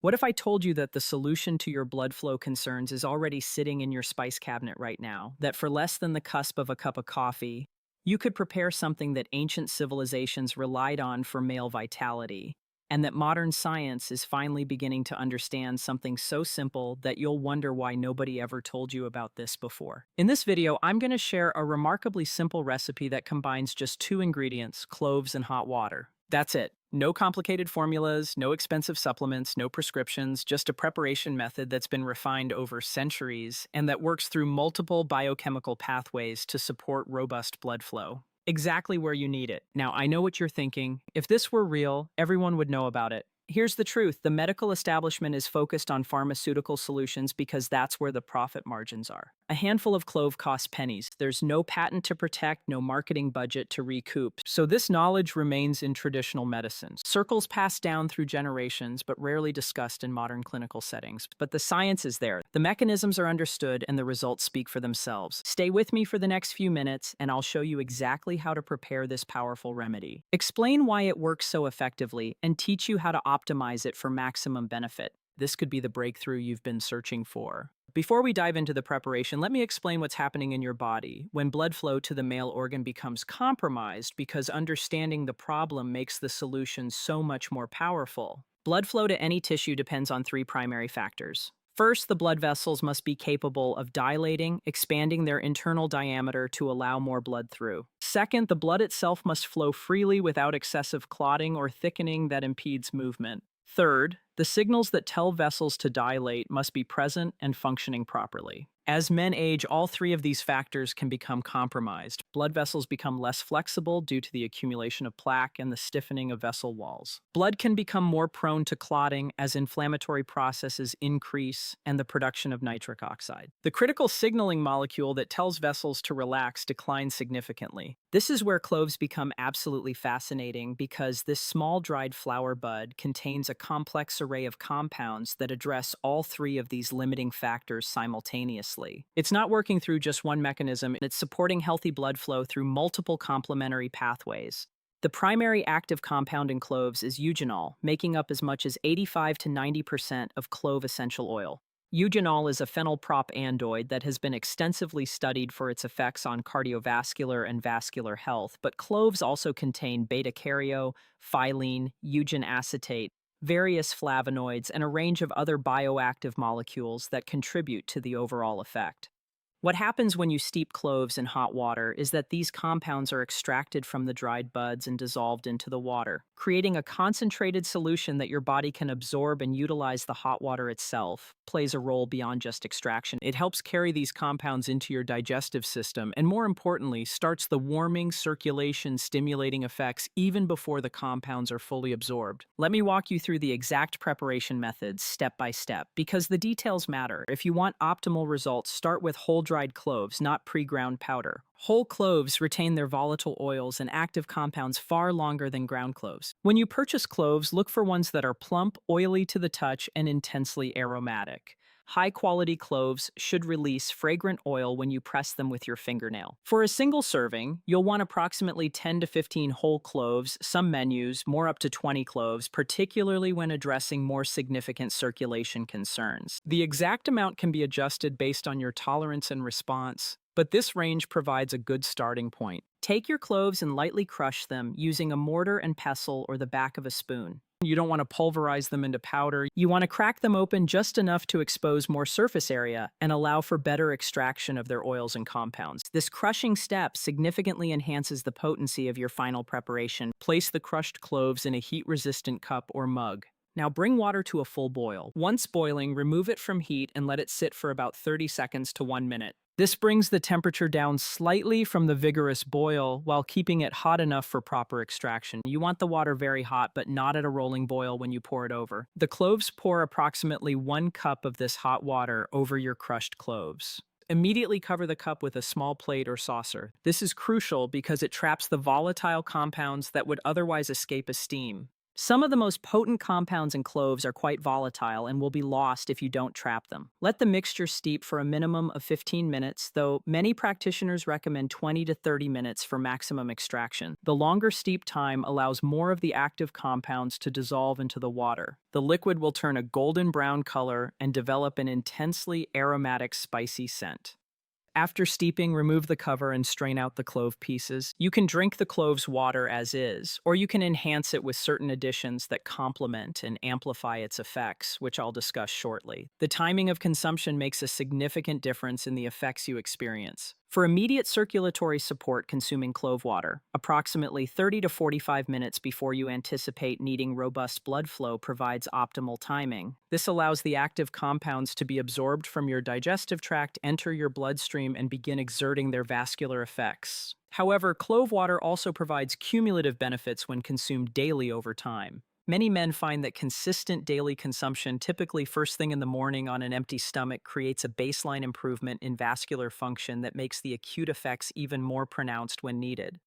What if I told you that the solution to your blood flow concerns is already sitting in your spice cabinet right now? That for less than the cusp of a cup of coffee, you could prepare something that ancient civilizations relied on for male vitality, and that modern science is finally beginning to understand something so simple that you'll wonder why nobody ever told you about this before. In this video, I'm going to share a remarkably simple recipe that combines just two ingredients, cloves and hot water. That's it. No complicated formulas, no expensive supplements, no prescriptions, just a preparation method that's been refined over centuries and that works through multiple biochemical pathways to support robust blood flow. Exactly where you need it. Now, I know what you're thinking. If this were real, everyone would know about it. Here's the truth. The medical establishment is focused on pharmaceutical solutions because that's where the profit margins are. A handful of clove costs pennies. There's no patent to protect, no marketing budget to recoup. So this knowledge remains in traditional medicine. Circles passed down through generations, but rarely discussed in modern clinical settings. But the science is there. The mechanisms are understood and the results speak for themselves. Stay with me for the next few minutes and I'll show you exactly how to prepare this powerful remedy. Explain why it works so effectively and teach you how to optimize it for maximum benefit. This could be the breakthrough you've been searching for. Before we dive into the preparation, let me explain what's happening in your body when blood flow to the male organ becomes compromised because understanding the problem makes the solution so much more powerful. Blood flow to any tissue depends on three primary factors. First, the blood vessels must be capable of dilating, expanding their internal diameter to allow more blood through. Second, the blood itself must flow freely without excessive clotting or thickening that impedes movement. Third, the signals that tell vessels to dilate must be present and functioning properly. As men age, all three of these factors can become compromised. Blood vessels become less flexible due to the accumulation of plaque and the stiffening of vessel walls. Blood can become more prone to clotting as inflammatory processes increase and the production of nitric oxide. The critical signaling molecule that tells vessels to relax declines significantly. This is where cloves become absolutely fascinating because this small dried flower bud contains a complex array of compounds that address all three of these limiting factors simultaneously. It's not working through just one mechanism, it's supporting healthy blood flow through multiple complementary pathways. The primary active compound in cloves is eugenol, making up as much as 85 to 90% of clove essential oil. Eugenol is a phenylpropandoid that has been extensively studied for its effects on cardiovascular and vascular health, but cloves also contain beta-caryo, phylline, eugen acetate, various flavonoids, and a range of other bioactive molecules that contribute to the overall effect. What happens when you steep cloves in hot water is that these compounds are extracted from the dried buds and dissolved into the water, creating a concentrated solution that your body can absorb and utilize. The hot water itself plays a role beyond just extraction. It helps carry these compounds into your digestive system and, more importantly, starts the warming, circulation, stimulating effects even before the compounds are fully absorbed. Let me walk you through the exact preparation methods step by step because the details matter. If you want optimal results, start with whole dried cloves, not pre-ground powder. Whole cloves retain their volatile oils and active compounds far longer than ground cloves. When you purchase cloves, look for ones that are plump, oily to the touch, and intensely aromatic. High-quality cloves should release fragrant oil when you press them with your fingernail. For a single serving, you'll want approximately 10 to 15 whole cloves, some menus, more up to 20 cloves, particularly when addressing more significant circulation concerns. The exact amount can be adjusted based on your tolerance and response, but this range provides a good starting point. Take your cloves and lightly crush them using a mortar and pestle or the back of a spoon. You don't want to pulverize them into powder. You want to crack them open just enough to expose more surface area and allow for better extraction of their oils and compounds. This crushing step significantly enhances the potency of your final preparation. Place the crushed cloves in a heat-resistant cup or mug. Now bring water to a full boil. Once boiling, remove it from heat and let it sit for about 30 seconds to 1 minute. This brings the temperature down slightly from the vigorous boil while keeping it hot enough for proper extraction. You want the water very hot, but not at a rolling boil when you pour it over. The cloves pour approximately 1 cup of this hot water over your crushed cloves. Immediately cover the cup with a small plate or saucer. This is crucial because it traps the volatile compounds that would otherwise escape as steam. Some of the most potent compounds in cloves are quite volatile and will be lost if you don't trap them. Let the mixture steep for a minimum of 15 minutes, though many practitioners recommend 20 to 30 minutes for maximum extraction. The longer steep time allows more of the active compounds to dissolve into the water. The liquid will turn a golden brown color and develop an intensely aromatic, spicy scent. After steeping, remove the cover and strain out the clove pieces. You can drink the cloves water as is, or you can enhance it with certain additions that complement and amplify its effects, which I'll discuss shortly. The timing of consumption makes a significant difference in the effects you experience. For immediate circulatory support, consuming clove water, approximately 30 to 45 minutes before you anticipate needing robust blood flow, provides optimal timing. This allows the active compounds to be absorbed from your digestive tract, enter your bloodstream, and begin exerting their vascular effects. However, clove water also provides cumulative benefits when consumed daily over time. Many men find that consistent daily consumption, typically first thing in the morning on an empty stomach, creates a baseline improvement in vascular function that makes the acute effects even more pronounced when needed.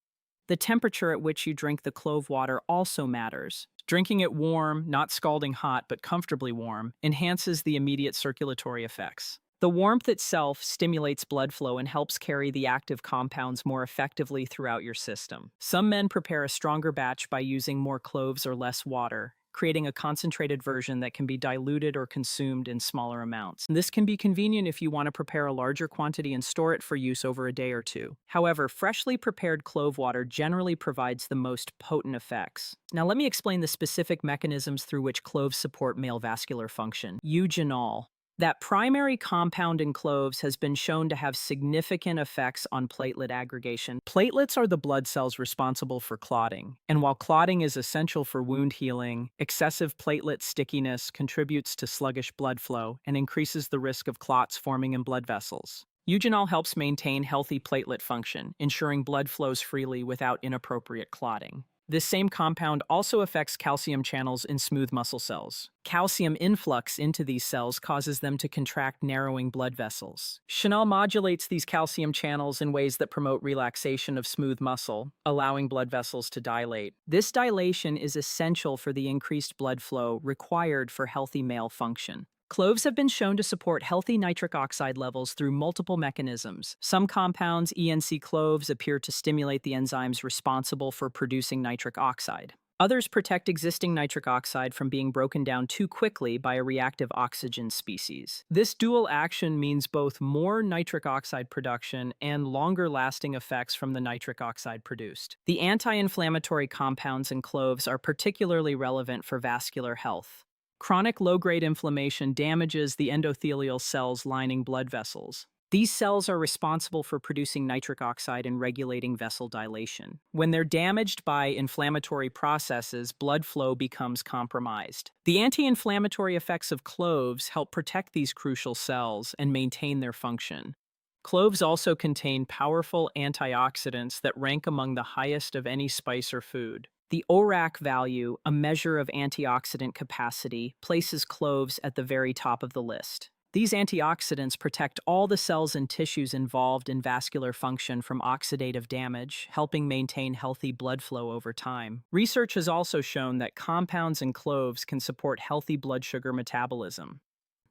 The temperature at which you drink the clove water also matters. Drinking it warm, not scalding hot, but comfortably warm, enhances the immediate circulatory effects. The warmth itself stimulates blood flow and helps carry the active compounds more effectively throughout your system. Some men prepare a stronger batch by using more cloves or less water, creating a concentrated version that can be diluted or consumed in smaller amounts. This can be convenient if you want to prepare a larger quantity and store it for use over a day or two. However, freshly prepared clove water generally provides the most potent effects. Now let me explain the specific mechanisms through which cloves support male vascular function. Eugenol. That primary compound in cloves has been shown to have significant effects on platelet aggregation. Platelets are the blood cells responsible for clotting, and while clotting is essential for wound healing, excessive platelet stickiness contributes to sluggish blood flow and increases the risk of clots forming in blood vessels. Eugenol helps maintain healthy platelet function, ensuring blood flows freely without inappropriate clotting. This same compound also affects calcium channels in smooth muscle cells. Calcium influx into these cells causes them to contract, narrowing blood vessels. Eugenol modulates these calcium channels in ways that promote relaxation of smooth muscle, allowing blood vessels to dilate. This dilation is essential for the increased blood flow required for healthy male function. Cloves have been shown to support healthy nitric oxide levels through multiple mechanisms. Some compounds, cloves, appear to stimulate the enzymes responsible for producing nitric oxide. Others protect existing nitric oxide from being broken down too quickly by a reactive oxygen species. This dual action means both more nitric oxide production and longer-lasting effects from the nitric oxide produced. The anti-inflammatory compounds in cloves are particularly relevant for vascular health. Chronic low-grade inflammation damages the endothelial cells lining blood vessels. These cells are responsible for producing nitric oxide and regulating vessel dilation. When they're damaged by inflammatory processes, blood flow becomes compromised. The anti-inflammatory effects of cloves help protect these crucial cells and maintain their function. Cloves also contain powerful antioxidants that rank among the highest of any spice or food. The ORAC value, a measure of antioxidant capacity, places cloves at the very top of the list. These antioxidants protect all the cells and tissues involved in vascular function from oxidative damage, helping maintain healthy blood flow over time. Research has also shown that compounds in cloves can support healthy blood sugar metabolism.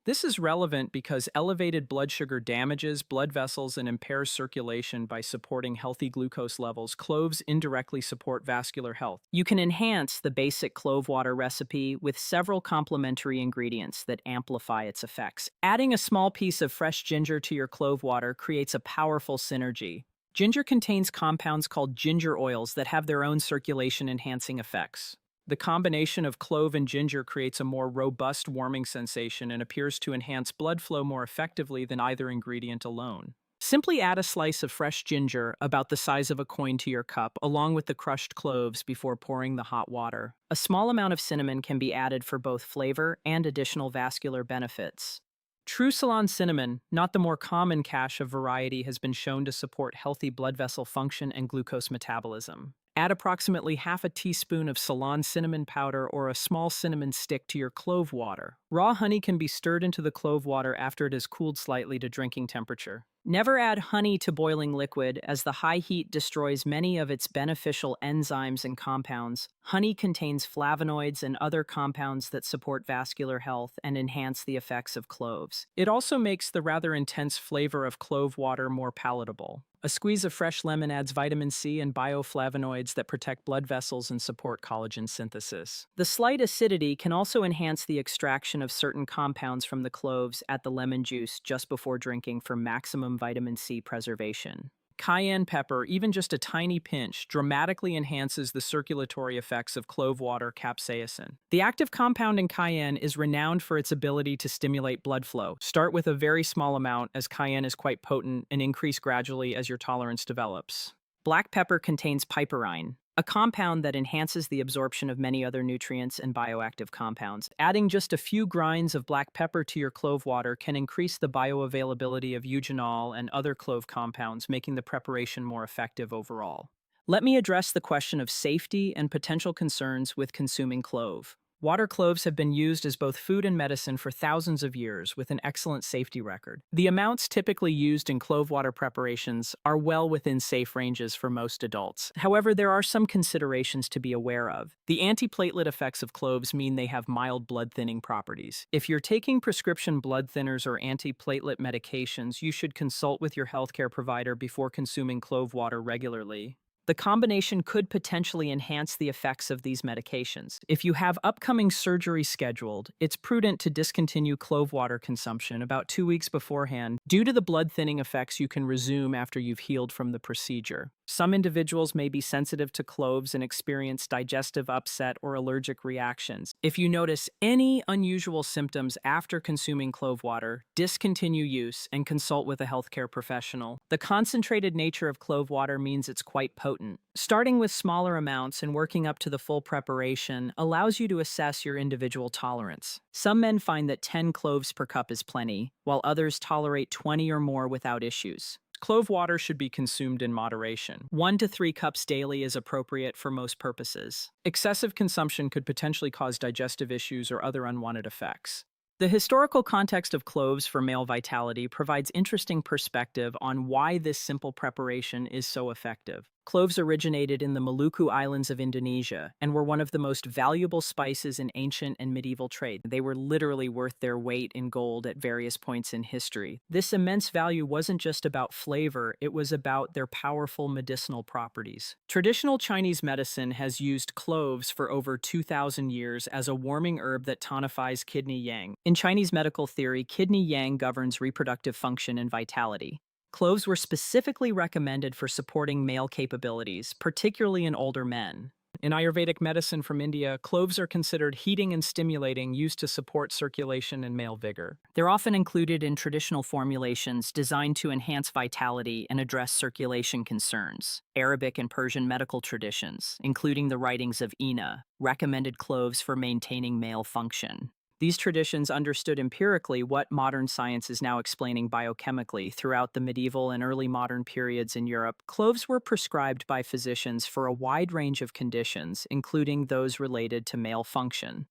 This is relevant because elevated blood sugar damages blood vessels and impairs circulation by supporting healthy glucose levels. Cloves indirectly support vascular health. You can enhance the basic clove water recipe with several complementary ingredients that amplify its effects. Adding a small piece of fresh ginger to your clove water creates a powerful synergy. Ginger contains compounds called ginger oils that have their own circulation-enhancing effects. The combination of clove and ginger creates a more robust warming sensation and appears to enhance blood flow more effectively than either ingredient alone. Simply add a slice of fresh ginger, about the size of a coin, to your cup, along with the crushed cloves before pouring the hot water. A small amount of cinnamon can be added for both flavor and additional vascular benefits. True Ceylon cinnamon, not the more common cache of variety, has been shown to support healthy blood vessel function and glucose metabolism. Add approximately half a teaspoon of Ceylon cinnamon powder or a small cinnamon stick to your clove water. Raw honey can be stirred into the clove water after it has cooled slightly to drinking temperature. Never add honey to boiling liquid, as the high heat destroys many of its beneficial enzymes and compounds. Honey contains flavonoids and other compounds that support vascular health and enhance the effects of cloves. It also makes the rather intense flavor of clove water more palatable. A squeeze of fresh lemon adds vitamin C and bioflavonoids that protect blood vessels and support collagen synthesis. The slight acidity can also enhance the extraction of certain compounds from the cloves at the lemon juice just before drinking for maximum vitamin C preservation. Cayenne pepper, even just a tiny pinch, dramatically enhances the circulatory effects of clove water capsaicin. The active compound in cayenne is renowned for its ability to stimulate blood flow. Start with a very small amount, as cayenne is quite potent, and increase gradually as your tolerance develops. Black pepper contains piperine, a compound that enhances the absorption of many other nutrients and bioactive compounds. Adding just a few grinds of black pepper to your clove water can increase the bioavailability of eugenol and other clove compounds, making the preparation more effective overall. Let me address the question of safety and potential concerns with consuming clove. Water cloves have been used as both food and medicine for thousands of years, with an excellent safety record. The amounts typically used in clove water preparations are well within safe ranges for most adults. However, there are some considerations to be aware of. The antiplatelet effects of cloves mean they have mild blood thinning properties. If you're taking prescription blood thinners or antiplatelet medications, you should consult with your healthcare provider before consuming clove water regularly. The combination could potentially enhance the effects of these medications. If you have upcoming surgery scheduled, it's prudent to discontinue clove water consumption about 2 weeks beforehand due to the blood thinning effects you can resume after you've healed from the procedure. Some individuals may be sensitive to cloves and experience digestive upset or allergic reactions. If you notice any unusual symptoms after consuming clove water, discontinue use and consult with a healthcare professional. The concentrated nature of clove water means it's quite potent. Starting with smaller amounts and working up to the full preparation allows you to assess your individual tolerance. Some men find that 10 cloves per cup is plenty, while others tolerate 20 or more without issues. Clove water should be consumed in moderation. 1 to 3 cups daily is appropriate for most purposes. Excessive consumption could potentially cause digestive issues or other unwanted effects. The historical context of cloves for male vitality provides interesting perspective on why this simple preparation is so effective. Cloves originated in the Maluku Islands of Indonesia and were one of the most valuable spices in ancient and medieval trade. They were literally worth their weight in gold at various points in history. This immense value wasn't just about flavor, it was about their powerful medicinal properties. Traditional Chinese medicine has used cloves for over 2,000 years as a warming herb that tonifies kidney yang. In Chinese medical theory, kidney yang governs reproductive function and vitality. Cloves were specifically recommended for supporting male capabilities, particularly in older men. In Ayurvedic medicine from India, cloves are considered heating and stimulating, used to support circulation and male vigor. They're often included in traditional formulations designed to enhance vitality and address circulation concerns. Arabic and Persian medical traditions, including the writings of Ina, recommended cloves for maintaining male function. These traditions understood empirically what modern science is now explaining biochemically. Throughout the medieval and early modern periods in Europe, cloves were prescribed by physicians for a wide range of conditions, including those related to male function.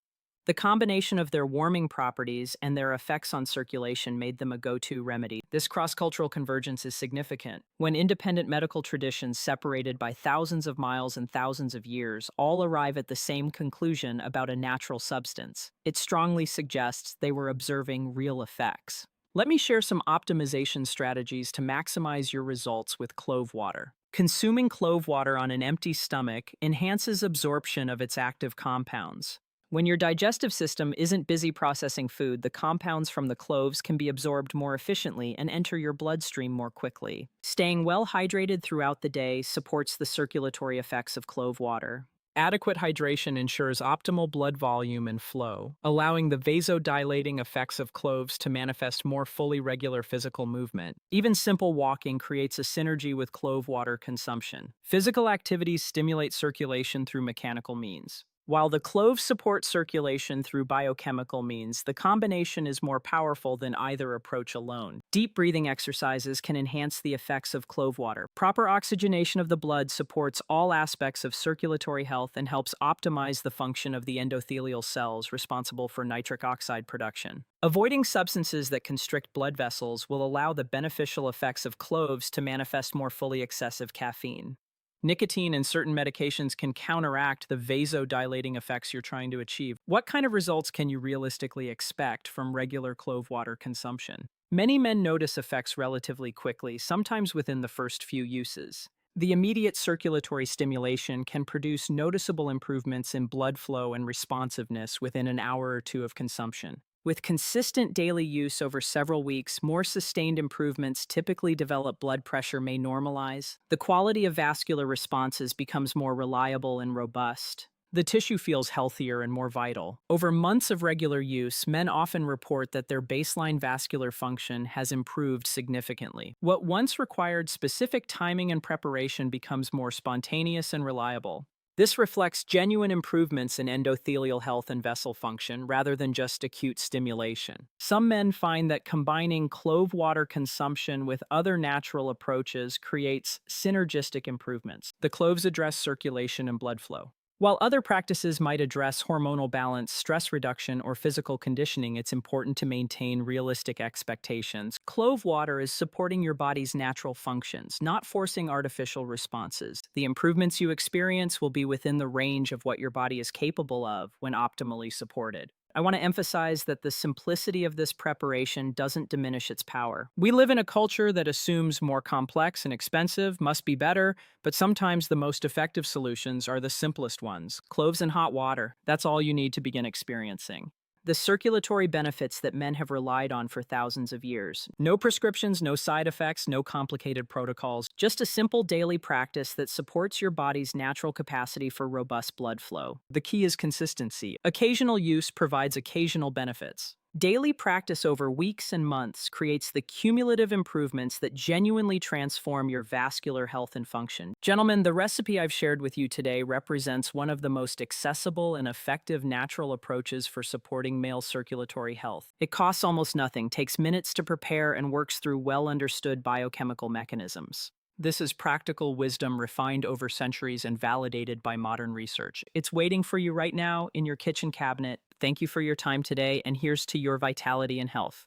The combination of their warming properties and their effects on circulation made them a go-to remedy. This cross-cultural convergence is significant. When independent medical traditions separated by thousands of miles and thousands of years all arrive at the same conclusion about a natural substance, it strongly suggests they were observing real effects. Let me share some optimization strategies to maximize your results with clove water. Consuming clove water on an empty stomach enhances absorption of its active compounds. When your digestive system isn't busy processing food, the compounds from the cloves can be absorbed more efficiently and enter your bloodstream more quickly. Staying well hydrated throughout the day supports the circulatory effects of clove water. Adequate hydration ensures optimal blood volume and flow, allowing the vasodilating effects of cloves to manifest more fully regular physical movement. Even simple walking creates a synergy with clove water consumption. Physical activities stimulate circulation through mechanical means. While the cloves support circulation through biochemical means, the combination is more powerful than either approach alone. Deep breathing exercises can enhance the effects of clove water. Proper oxygenation of the blood supports all aspects of circulatory health and helps optimize the function of the endothelial cells responsible for nitric oxide production. Avoiding substances that constrict blood vessels will allow the beneficial effects of cloves to manifest more fully. Excessive caffeine. Nicotine and certain medications can counteract the vasodilating effects you're trying to achieve. What kind of results can you realistically expect from regular clove water consumption? Many men notice effects relatively quickly, sometimes within the first few uses. The immediate circulatory stimulation can produce noticeable improvements in blood flow and responsiveness within an hour or two of consumption. With consistent daily use over several weeks, more sustained improvements typically develop. Blood pressure may normalize. The quality of vascular responses becomes more reliable and robust. The tissue feels healthier and more vital. Over months of regular use, men often report that their baseline vascular function has improved significantly. What once required specific timing and preparation becomes more spontaneous and reliable. This reflects genuine improvements in endothelial health and vessel function rather than just acute stimulation. Some men find that combining clove water consumption with other natural approaches creates synergistic improvements. The cloves address circulation and blood flow. While other practices might address hormonal balance, stress reduction, or physical conditioning, it's important to maintain realistic expectations. Clove water is supporting your body's natural functions, not forcing artificial responses. The improvements you experience will be within the range of what your body is capable of when optimally supported. I want to emphasize that the simplicity of this preparation doesn't diminish its power. We live in a culture that assumes more complex and expensive must be better, but sometimes the most effective solutions are the simplest ones. Cloves and hot water, that's all you need to begin experiencing the circulatory benefits that men have relied on for thousands of years. No prescriptions, no side effects, no complicated protocols, just a simple daily practice that supports your body's natural capacity for robust blood flow. The key is consistency. Occasional use provides occasional benefits. Daily practice over weeks and months creates the cumulative improvements that genuinely transform your vascular health and function. Gentlemen, the recipe I've shared with you today represents one of the most accessible and effective natural approaches for supporting male circulatory health. It costs almost nothing, takes minutes to prepare, and works through well-understood biochemical mechanisms. This is practical wisdom refined over centuries and validated by modern research. It's waiting for you right now in your kitchen cabinet. Thank you for your time today, and here's to your vitality and health.